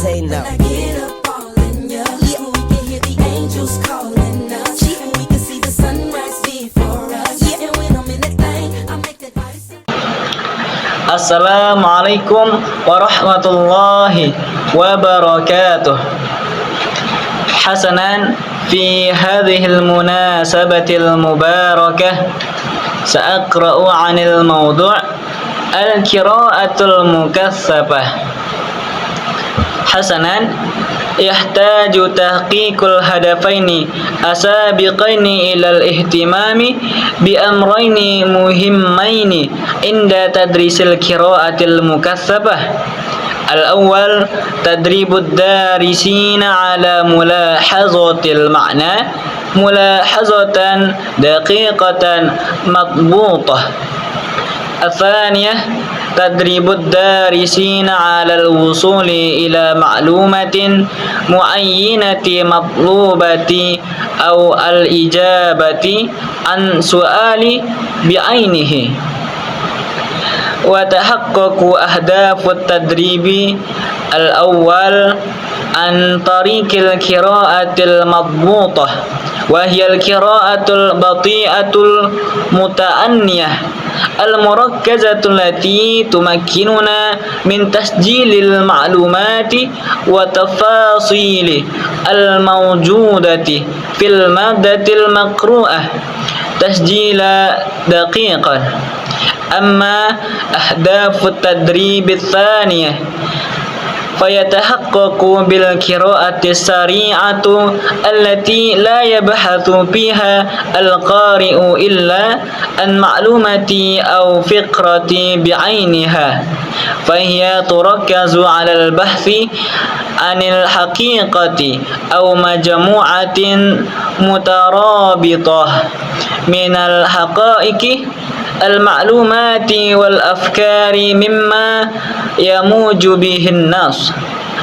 say no. When I get up all in ya, we can hear the angels calling us. We can see the sunrise before us. And when I'm in that thing, I make that body sing. Assalamualaikum warahmatullahi wabarakatuh. Hasanan, fi hadhihi al-munasabati al-mubarakah sa'aqra'u 'anil mawdu' al-qira'atul mukatsabah. Hasanan, yahtaju tahqiqul hadafaini asabiqaini ilal ihtimami bi amrayni muhimmaini inda tadrisil qira'atil mukatsabah. Al-awwal tadribud darisina ala mulahazatil ma'na mulahazatan daqiqatan madbutah. Al-thaniyah tadribud darisina ala al-wusuli ila ma'lumatin muayyinati matlubati aw al-ijabati an su'ali bi'ainihi. Wa tahaqqaqu ahdafut tadribi al-awwal an tariqil qira'atil madbutah wa hiya al-qira'atul bati'atul muta'anniyah al-murakkazatul lati tumakkinuna min tasjilil ma'lumati wa tafasili al-mawjudati fil maddatil maqru'ah tasjila daqiqan. Amma ahdafut tadrib ats-tsaniyah fayatahaqqaqu bil qira'ati sari'atu allati la yabhathu fiha al-qari'u illa an ma'lumati aw fiqrati bi'ainiha fahiya turakkazu 'ala al-bahthi 'anil haqiqati aw majmu'atin mutarabitah minal haqa'iqi al-ma'lumati wal afkari mimma yamuju bihin nas.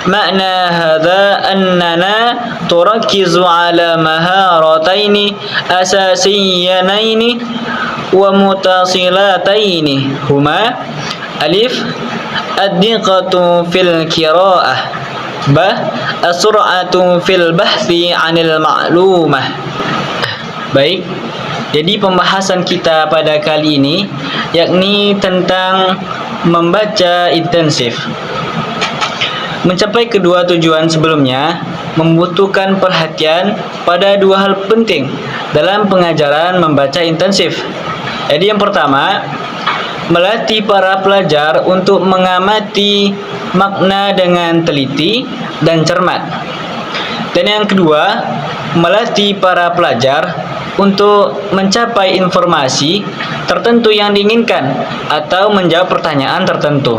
Makna hadha annana turakkizu ala maharataini asasiyanaini wa mutasilataini huma alif ad-diqatu fil qira'ah ba as-sur'atu fil bahthi 'anil ma'lumah. Baik, jadi pembahasan kita pada kali ini yakni tentang membaca intensif. Mencapai kedua tujuan sebelumnya membutuhkan perhatian pada dua hal penting dalam pengajaran membaca intensif. Jadi yang pertama, melatih para pelajar untuk mengamati makna dengan teliti dan cermat. Dan yang kedua, melatih para pelajar untuk mencapai informasi tertentu yang diinginkan atau menjawab pertanyaan tertentu.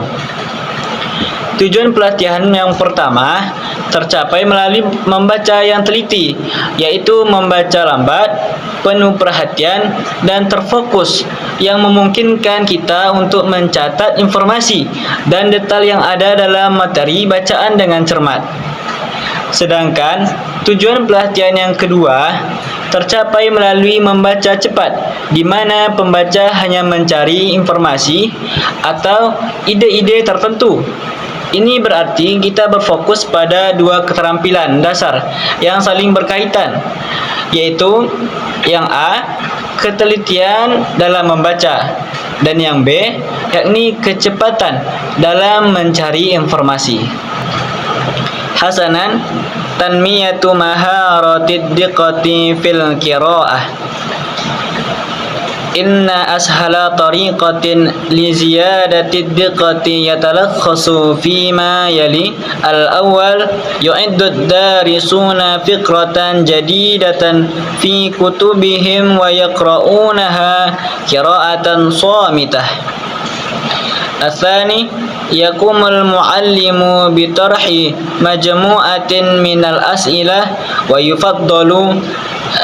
Tujuan pelatihan yang pertama tercapai melalui membaca yang teliti, yaitu membaca lambat, penuh perhatian, dan terfokus yang memungkinkan kita untuk mencatat informasi dan detail yang ada dalam materi bacaan dengan cermat. Sedangkan tujuan pelatihan yang kedua tercapai melalui membaca cepat, di mana pembaca hanya mencari informasi atau ide-ide tertentu. Ini berarti kita berfokus pada dua keterampilan dasar yang saling berkaitan, yaitu yang A, ketelitian dalam membaca, dan yang B, yakni kecepatan dalam mencari informasi. Hasanan, tanmiyatu maharatid diqqati fil qira'ah. Inna ashala tariqatin li ziyadati diqqati yatalakhasu fima yali. Al-awwal yu'iddu ad-darisuna fiqratan jadidatan fi kutubihim wa yaqra'unaha qira'atan shamitah. Al-thani yakumul muallimu bitarhi majmu'atin minal as'ilah wa yufaddalu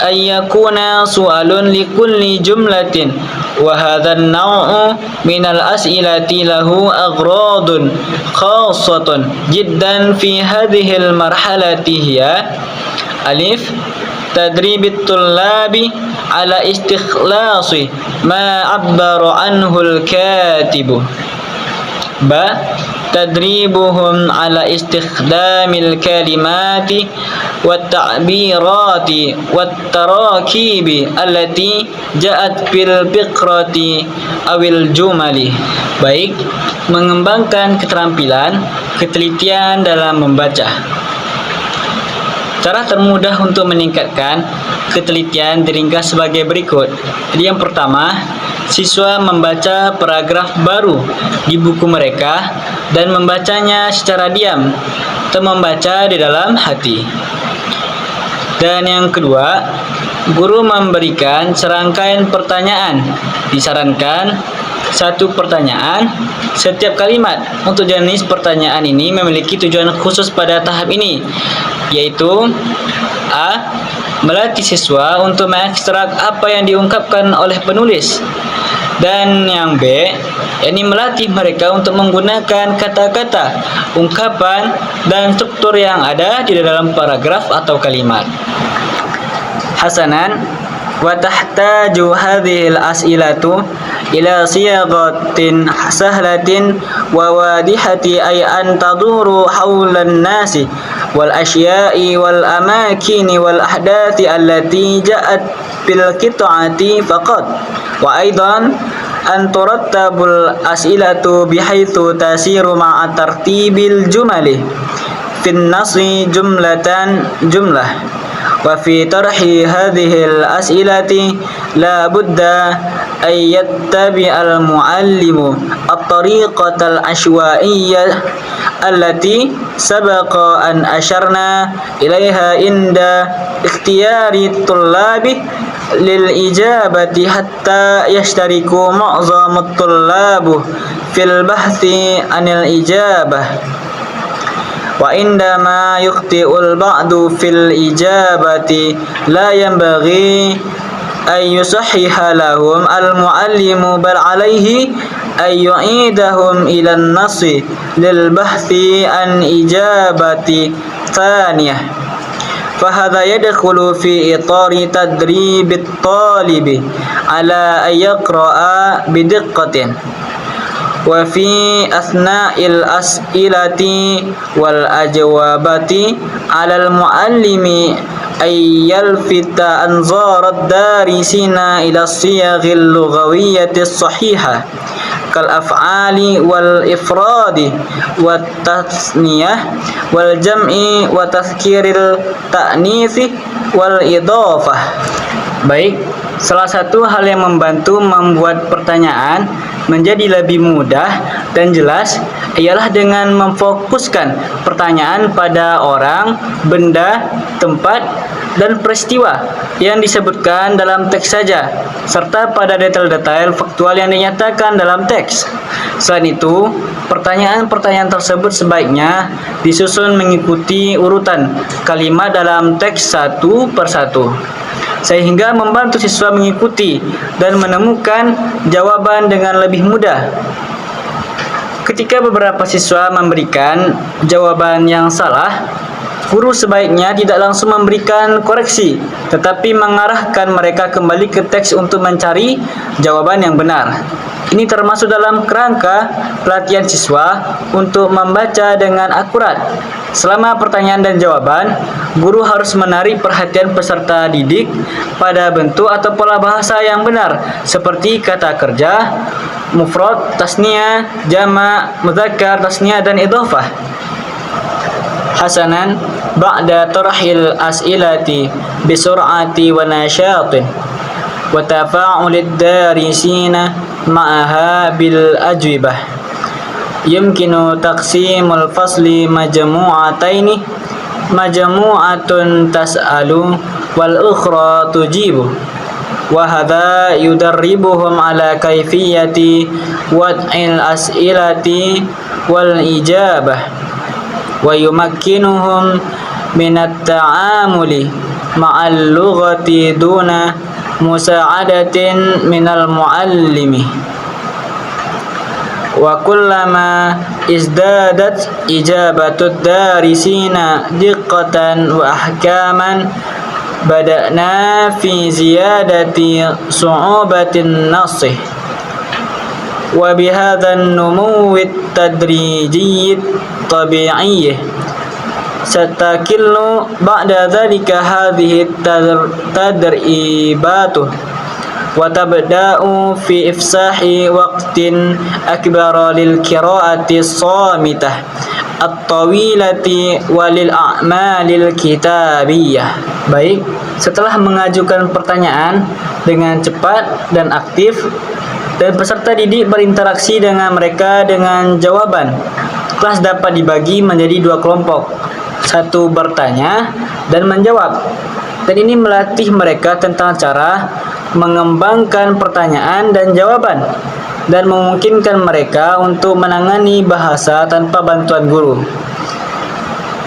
ayyakuna su'alun likulli jumlatin wa hadha an-naw'u minal as'ilati lahu aghradun khassatun jiddan fi hadhihi al-marhalati hiya alif tadribit tullabi ala istikhlasi ma 'abbara anhu al-katibu. Ba. Tadribuhum ala istikhdamil kalimati wat ta'birati wat tarakibi allati ja'at fil fiqrati awil jumali. Baik, mengembangkan keterampilan ketelitian dalam membaca. Cara termudah untuk meningkatkan ketelitian diringkas sebagai berikut. Jadi yang pertama, siswa membaca paragraf baru di buku mereka dan membacanya secara diam atau membaca di dalam hati. Dan yang kedua, guru memberikan serangkaian pertanyaan. Disarankan satu pertanyaan setiap kalimat. Untuk jenis pertanyaan ini memiliki tujuan khusus pada tahap ini, yaitu A. Melatih siswa untuk mengekstrak apa yang diungkapkan oleh penulis. Dan yang B, yakni melatih mereka untuk menggunakan kata-kata, ungkapan, dan struktur yang ada di dalam paragraf atau kalimat. Hasanan, wa tahtaju hadhil as'ilatu ila siyagatin sahlatin wa wadihati ay an taduru hawlan nasi wal asya'i wal amakini wal ahdathi allati ja'at bil qit'ati faqat wa aidan an turattabul as'ilatu bihaitsu tasiru ma'a tartibil jumali fin nasi jumlatan jumlah. Wa fi tarhi hadhil as'ilati la budda ay yattabi al muallimu at-tariqatal ashwa'iyyah allati sabaqa an asharna ilaiha inda ikhtiyari tullabi lil ijabati hatta yashtariku mu'zamut tullabu fil bahthi anil ijabah. Wa indama yukhti'ul ba'du fil ijabati la yanbaghi ay yusahhiha lahum al muallimu bal alayhi ay yu'idahum ila an-nasi lil bahthi an ijabati thaniyah. Fahadha yadkhulu fi itari tadribit talibi ala ay yaqra'a bidiqqatin. Wa fi asna'il as'ilati wal ajwabati 'alal muallimi ay yalfita anzarad darisina ila siyaghil lughawiyyati sahihah kal af'ali wal ifradi wat tasniyah wal jam'i wa tadhkiril ta'nisi wal idhafah. Baik, salah satu hal yang membantu membuat pertanyaan menjadi lebih mudah dan jelas ialah dengan memfokuskan pertanyaan pada orang, benda, tempat, dan peristiwa yang disebutkan dalam teks saja, serta pada detail-detail faktual yang dinyatakan dalam teks. Selain itu, pertanyaan-pertanyaan tersebut sebaiknya disusun mengikuti urutan kalimat dalam teks satu persatu, sehingga membantu siswa mengikuti dan menemukan jawaban dengan lebih mudah. Ketika beberapa siswa memberikan jawaban yang salah, guru sebaiknya tidak langsung memberikan koreksi, tetapi mengarahkan mereka kembali ke teks untuk mencari jawaban yang benar. Ini termasuk dalam kerangka pelatihan siswa untuk membaca dengan akurat. Selama pertanyaan dan jawaban, guru harus menarik perhatian peserta didik pada bentuk atau pola bahasa yang benar, seperti kata kerja, mufrad, tasniyah, jama', mudzakkar, tasniyah, dan idhofah. Hasanan, ba'da tarhil as'ilati bisur'ati wa nasyatin wa tafa'ulid darisina ma'aha bil ajwibah yumkinu taqsimul fasli majmu'ataini majmu'atun tas'alu wal ukhra tujibu wa hadha yudarribuhum ala kaifiyati wad'il as'ilati wal ijabah wa yumakkinuhum minat ta'amuli ma'al lughati duna musa'adatin minal muallimi. Wa kullama izdadat ijabatud darisina diqqatan wa ahkaman bada'na fi ziyadati su'ubatin nasih wa bihadhan numuwit التدريجي الطبيعي ستكل بعد ذلك هذه التدريبات وتبدأ في إفساح وقت أكبر للقراءة الصامتة الطويلة وللأعمال الكتابية. Baik, setelah mengajukan pertanyaan dengan cepat dan aktif dan peserta didik berinteraksi dengan mereka dengan jawaban, kelas dapat dibagi menjadi dua kelompok, satu bertanya dan menjawab. Dan ini melatih mereka tentang cara mengembangkan pertanyaan dan jawaban dan memungkinkan mereka untuk menangani bahasa tanpa bantuan guru.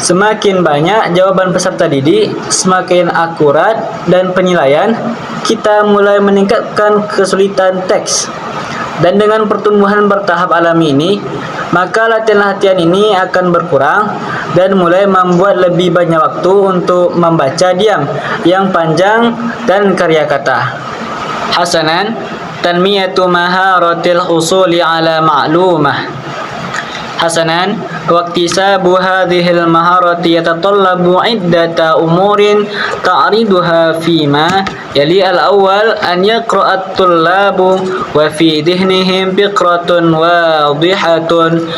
Semakin banyak jawaban peserta didik, semakin akurat dan penilaian, kita mulai meningkatkan kesulitan teks. Dan dengan pertumbuhan bertahap alami ini, maka latihan-latihan ini akan berkurang dan mulai membuat lebih banyak waktu untuk membaca diam yang panjang dan karya kata. Hasanan, tanmiyatu maharatil husuli ala ma'lumah. Hasanan, waktisabu hadhil maharati yatatallabu iddata umurin ta'riduha fima yali al-awwal an yaqra'a at-tullabu wa fi dhihnihim fiqratun wadihatun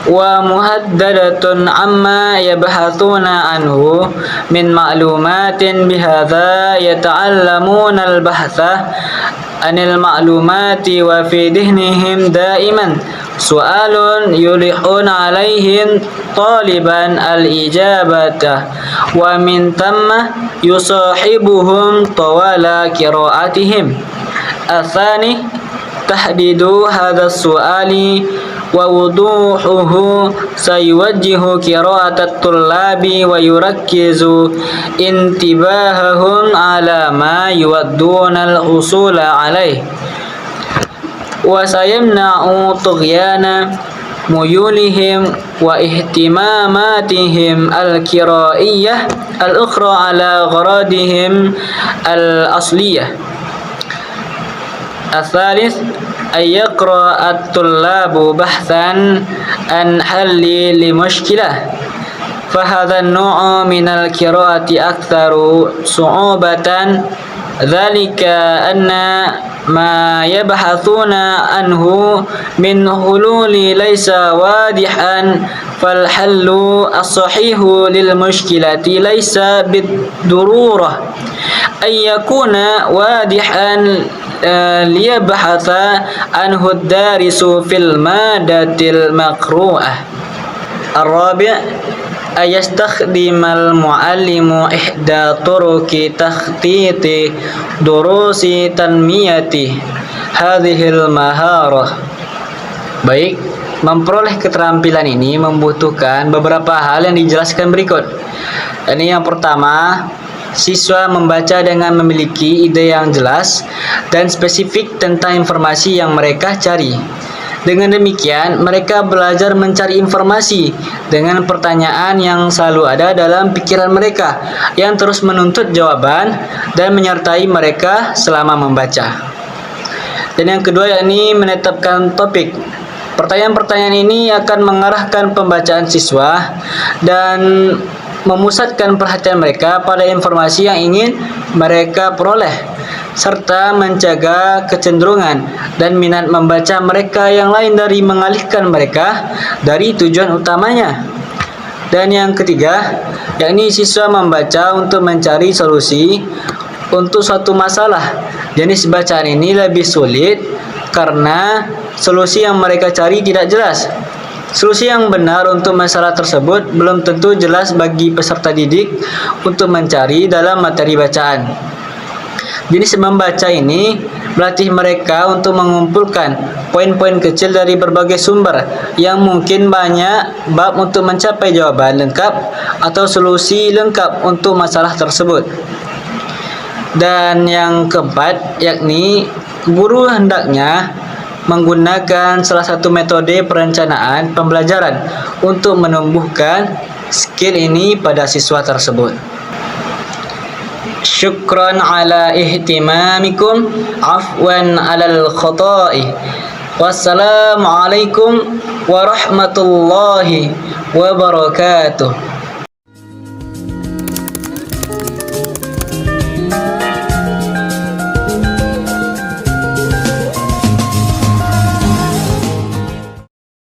wa muhaddadatun amma yabhathuna anhu min ma'lumatin bihadha yata'allamuna al-bahtha anil ma'lumati wa fi dhihnihim da'iman su'alun yulihun alaihim taliban al-ijabata wa min thamma yusahibuhum tawala qira'atihim. Athani tahdidu hadha su'ali wa wuduhuhu sayuwajjihu qira'atat tullabi wa yurakkizu intibahahum ala ma yuwadduna al-husula alaih wa sayamna'u tughyana muyulihim wa ihtimamatihim al-qira'iyyah al-ukhra ala gharadihim al-asliyah. Al-thalith ay yaqra'a at-tullabu bahthan an halli li mushkilah fahadha an-nu'u min al-qira'ati aktharu su'ubatan dhalika anna ma yabhathuna anhu min hululi laysa wadihan fal hallu as-sahihu lil mushkilati laysa bid-dururah ay yakuna wadihan liyabhatha anhu ad-darisu fil madatil maqru'ah. Ar-rabi' ayastakhdimal muallimu ihda turuki takhtiti durusi tanmiyati hadhil maharah. Baik, memperoleh keterampilan ini membutuhkan beberapa hal yang dijelaskan berikut. Ini yang pertama, siswa membaca dengan memiliki ide yang jelas dan spesifik tentang informasi yang mereka cari. Dengan demikian, mereka belajar mencari informasi dengan pertanyaan yang selalu ada dalam pikiran mereka yang terus menuntut jawaban dan menyertai mereka selama membaca. Dan yang kedua yakni menetapkan topik. Pertanyaan-pertanyaan ini akan mengarahkan pembacaan siswa dan memusatkan perhatian mereka pada informasi yang ingin mereka peroleh, serta menjaga kecenderungan dan minat membaca mereka yang lain dari mengalihkan mereka dari tujuan utamanya. Dan yang ketiga, yakni siswa membaca untuk mencari solusi untuk suatu masalah. Jenis bacaan ini lebih sulit karena solusi yang mereka cari tidak jelas. Solusi yang benar untuk masalah tersebut belum tentu jelas bagi peserta didik untuk mencari dalam materi bacaan. Jenis membaca ini melatih mereka untuk mengumpulkan poin-poin kecil dari berbagai sumber yang mungkin banyak bab untuk mencapai jawaban lengkap atau solusi lengkap untuk masalah tersebut. Dan yang keempat, yakni guru hendaknya menggunakan salah satu metode perencanaan pembelajaran untuk menumbuhkan skill ini pada siswa tersebut. Syukran ala ihtimamikum, afwan alal khata'i. Wassalamualaikum warahmatullahi wabarakatuh.